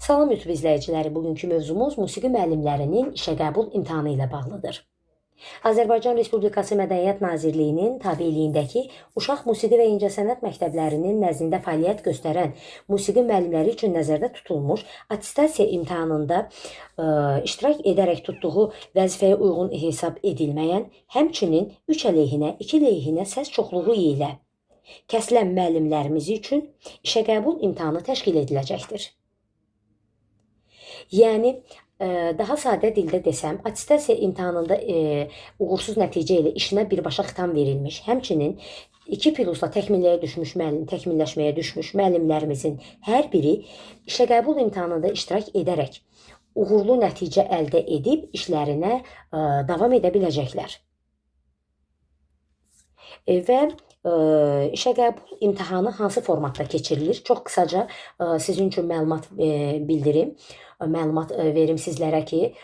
Salam YouTube izləyiciləri, bugünkü mövzumuz musiqi müəllimlərinin işə qəbul imtahanı ilə bağlıdır. Azərbaycan Respublikası Mədəniyyət Nazirliyinin tabeliyindəki Uşaq Musiqi və İncəsənət məktəblərinin nəzdində fəaliyyət göstərən musiqi müəllimləri üçün nəzərdə tutulmuş attestasiya imtahanında iştirak edərək tutduğu vəzifəyə uyğun hesab edilməyən, həmçinin 3 əleyhinə, 2 əleyhinə səs çoxluğu ilə kəsilən müəllimlərimiz üçün işə qəbul imtahanı təşkil ediləcəkdir. Yəni, daha sadə dildə desəm, attestasiya imtahanında uğursuz nəticə ilə işinə birbaşa xitam verilmiş, həmçinin 2 plusla təkmilləşməyə düşmüş müəllimlərimizin hər biri işə qəbul imtahanında iştirak edərək uğurlu nəticə əldə edib işlərinə davam edə biləcəklər. Və işə qəbul imtahanı hansı formatda keçirilir? Çox qısaca sizin üçün məlumat verim sizlərə ki,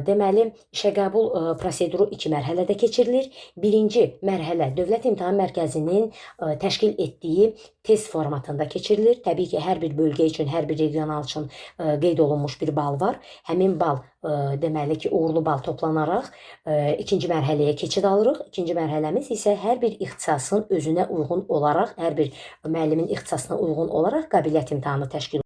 deməli, işə qəbul proseduru 2 mərhələdə keçirilir. Birinci mərhələ Dövlət İmtahan Mərkəzinin təşkil etdiyi test formatında keçirilir. Təbii ki, hər bir bölgə üçün, hər bir regional üçün qeyd olunmuş bir bal var. Həmin bal, deməli ki, uğurlu bal toplanaraq ikinci mərhələyə keçid alırıq. İkinci mərhələmiz isə hər bir ixtisasın özünə uyğun olaraq, hər bir müəllimin ixtisasına uyğun olaraq qabiliyyət imtahanı təşkil olunur.